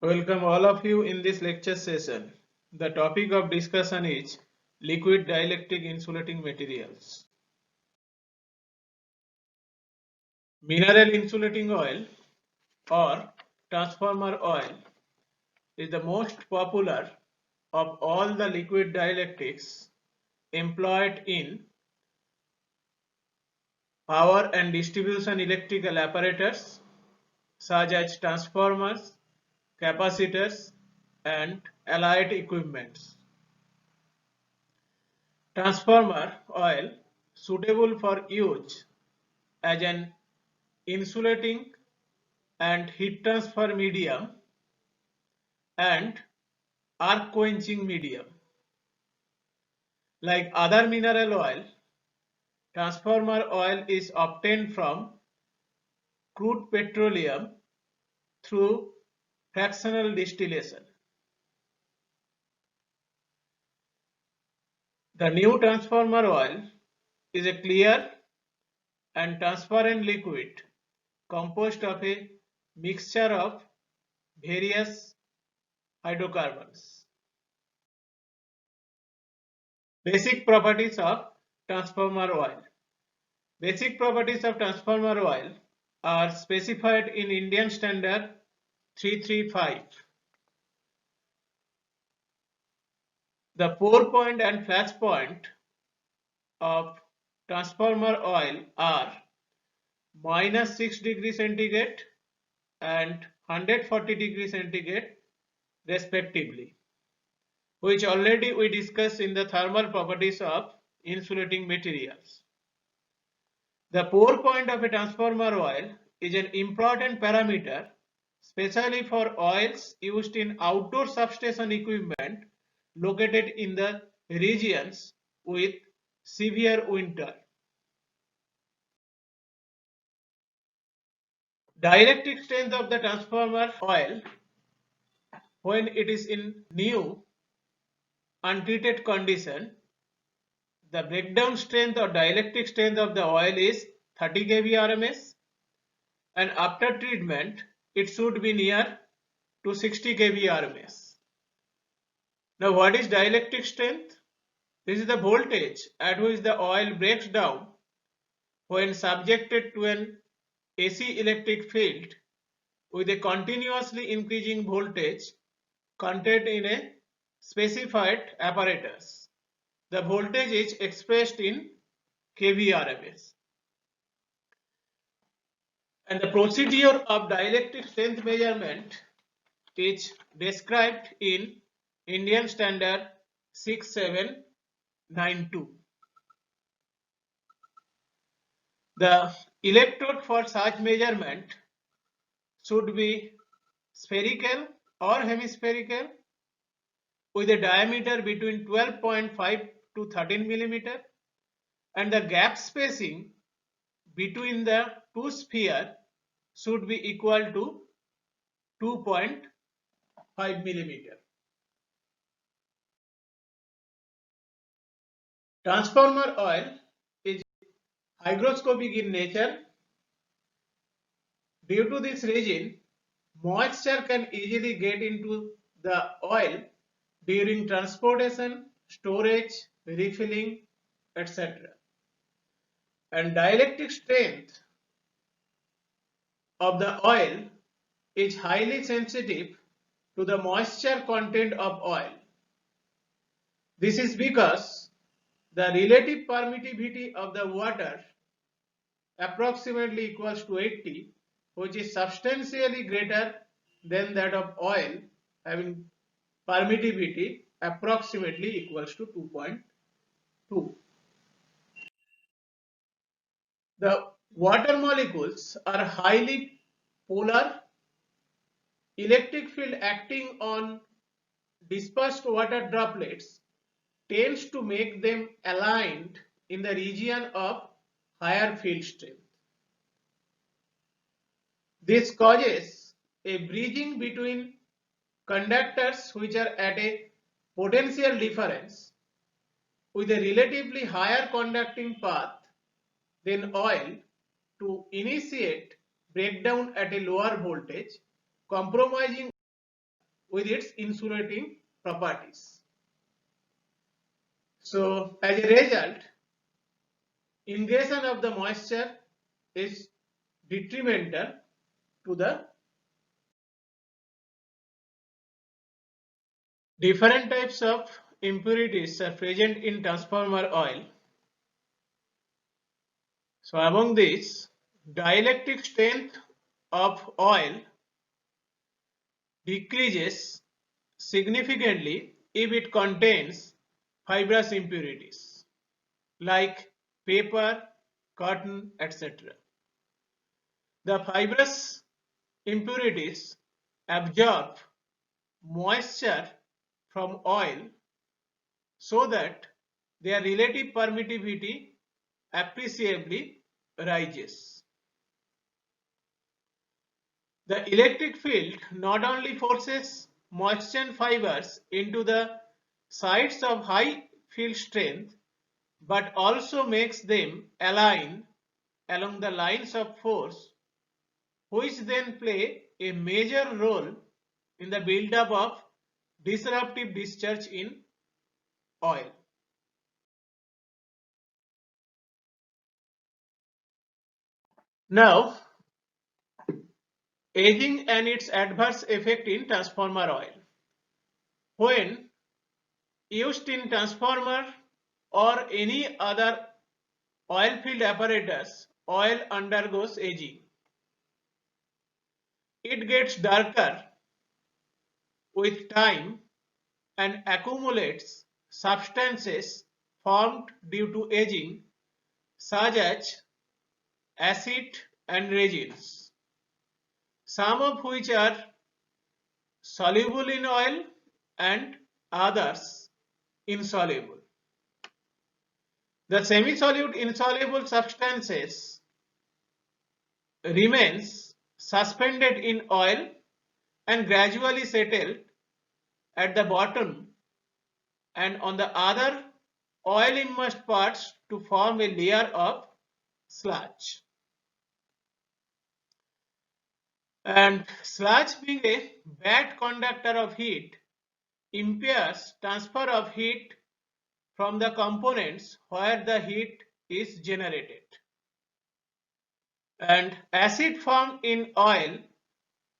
Welcome all of you in this lecture session. The topic of discussion is liquid dielectric insulating materials. Mineral insulating oil or transformer oil is the most popular of all the liquid dielectrics employed in power and distribution electrical apparatus such as transformers, capacitors and allied equipments. Transformer oil suitable for use as an insulating and heat transfer medium and arc quenching medium. Like other mineral oil, transformer oil is obtained from crude petroleum through fractional distillation. The new transformer oil is a clear and transparent liquid composed of a mixture of various hydrocarbons. Basic properties of transformer oil. Basic properties of transformer oil are specified in Indian Standard 335. The pour point and flash point of transformer oil are -6 degrees centigrade and 140 degrees centigrade respectively, which already we discussed in the thermal properties of insulating materials. The pour point of a transformer oil is an important parameter, especially for oils used in outdoor substation equipment located in the regions with severe winter. Dielectric strength of the transformer oil when it is in new untreated condition, the breakdown strength or dielectric strength of the oil is 30 kV RMS, and after treatment it should be near to 60 kV RMS. Now what is dielectric strength? This is the voltage at which the oil breaks down when subjected to an AC electric field with a continuously increasing voltage contained in a specified apparatus. The voltage is expressed in kV RMS. And the procedure of dielectric strength measurement is described in Indian Standard 6792. The electrode for such measurement should be spherical or hemispherical with a diameter between 12.5 to 13 millimeter, and the gap spacing between the two spheres should be equal to 2.5 millimeter. Transformer oil is hygroscopic in nature. Due to this reason, moisture can easily get into the oil during transportation, storage, refilling, etc. And dielectric strength of the oil is highly sensitive to the moisture content of oil. This is because the relative permittivity of the water approximately equals to 80, which is substantially greater than that of oil having permittivity approximately equals to 2.2. The water molecules are highly polar. Electric field acting on dispersed water droplets tends to make them aligned in the region of higher field strength. This causes a bridging between conductors which are at a potential difference with a relatively higher conducting path than oil to initiate breakdown at a lower voltage, compromising with its insulating properties. So as a result, ingression of the moisture is detrimental to the different types of impurities are present in transformer oil. So among these, dielectric strength of oil decreases significantly if it contains fibrous impurities like paper, cotton, etc. The fibrous impurities absorb moisture from oil so that their relative permittivity appreciably rises. The electric field not only forces moisture fibers into the sites of high field strength but also makes them align along the lines of force, which then play a major role in the buildup of disruptive discharge in oil. Now, aging and its adverse effect in transformer oil. When used in transformer or any other oil field apparatus, oil undergoes aging. It gets darker with time and accumulates substances formed due to aging such as acid and resins, some of which are soluble in oil and others insoluble. The semi-solute insoluble substances remains suspended in oil and gradually settle at the bottom and on the other oil immersed parts to form a layer of sludge. And sludge, being a bad conductor of heat, impairs transfer of heat from the components where the heat is generated. And acid formed in oil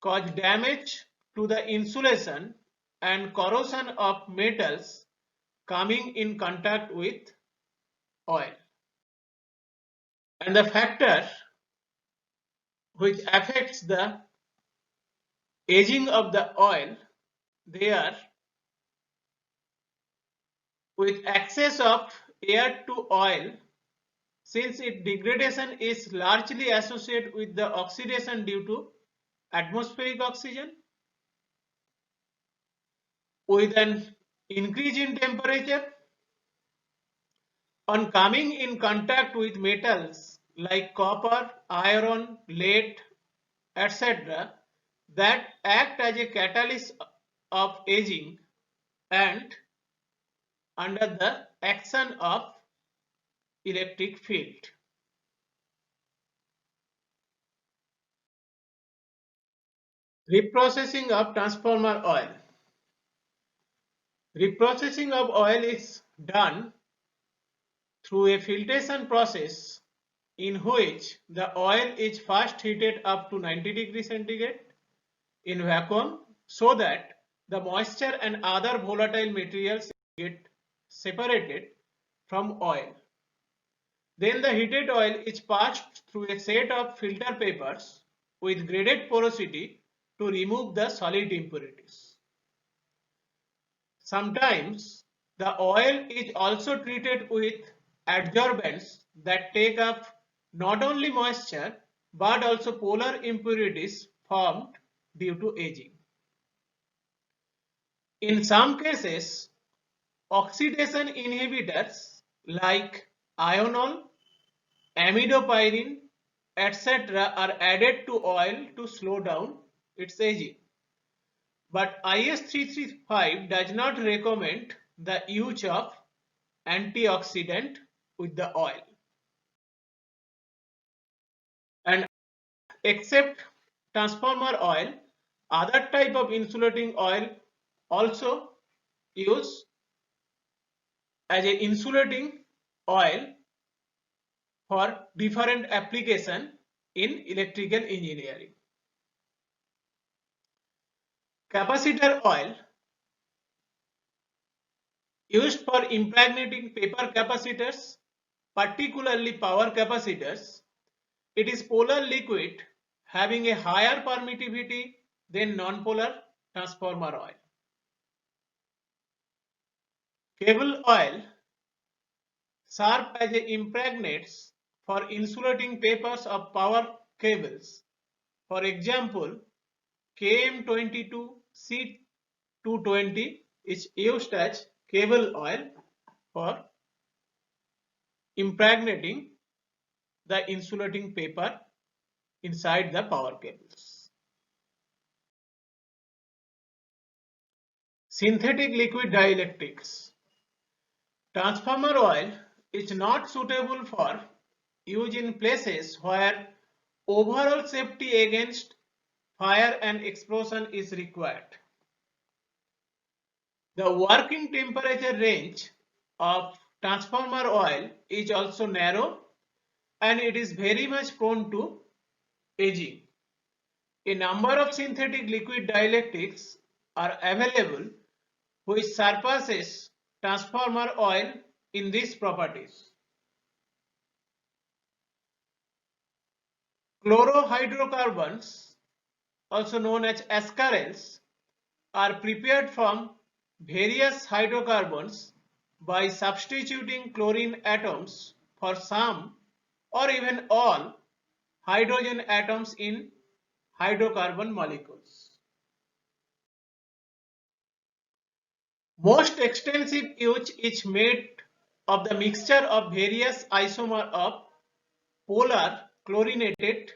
cause damage to the insulation and corrosion of metals coming in contact with oil. And the factor which affects the aging of the oil, they are with excess of air to oil, since its degradation is largely associated with the oxidation due to atmospheric oxygen, with an increase in temperature, on coming in contact with metals like copper, iron, lead, etc., that act as a catalyst of aging, and under the action of electric field. Reprocessing of transformer oil. Reprocessing of oil is done through a filtration process in which the oil is first heated up to 90 degrees centigrade in vacuum so that the moisture and other volatile materials get separated from oil. Then the heated oil is passed through a set of filter papers with graded porosity to remove the solid impurities. Sometimes the oil is also treated with adsorbents that take up not only moisture but also polar impurities formed due to aging. In some cases, oxidation inhibitors like ionol, amidopyrin, etc. are added to oil to slow down its aging. But IS 335 does not recommend the use of antioxidant with the oil. And except transformer oil, other type of insulating oil also used as an insulating oil for different application in electrical engineering. Capacitor oil used for impregnating paper capacitors, particularly power capacitors. It is polar liquid having a higher permittivity than non-polar transformer oil. Cable oil serve as a impregnates for insulating papers of power cables. For example, KM22C220 is used as cable oil for impregnating the insulating paper inside the power cables. Synthetic liquid dielectrics. Transformer oil is not suitable for use in places where overall safety against fire and explosion is required. The working temperature range of transformer oil is also narrow and it is very much prone to aging. A number of synthetic liquid dielectrics are available which surpasses transformer oil in these properties. Chlorohydrocarbons, also known as ascaryls, are prepared from various hydrocarbons by substituting chlorine atoms for some or even all hydrogen atoms in hydrocarbon molecules. Most extensive use is made of the mixture of various isomers of polar chlorinated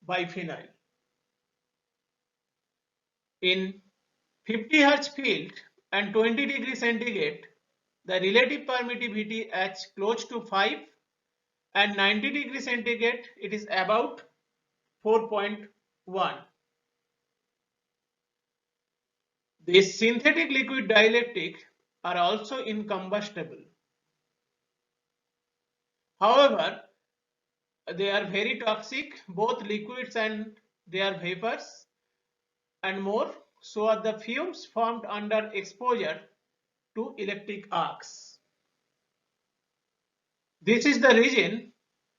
biphenyl. In 50 Hz field and 20 degree centigrade, the relative permittivity is close to 5 and 90 degree centigrade it is about 4.1. These synthetic liquid dielectric are also incombustible. However, they are very toxic, both liquids and their vapors, and more so are the fumes formed under exposure to electric arcs. This is the reason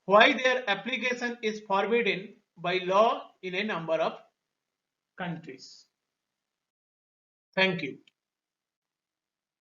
why their application is forbidden by law in a number of countries. Thank you.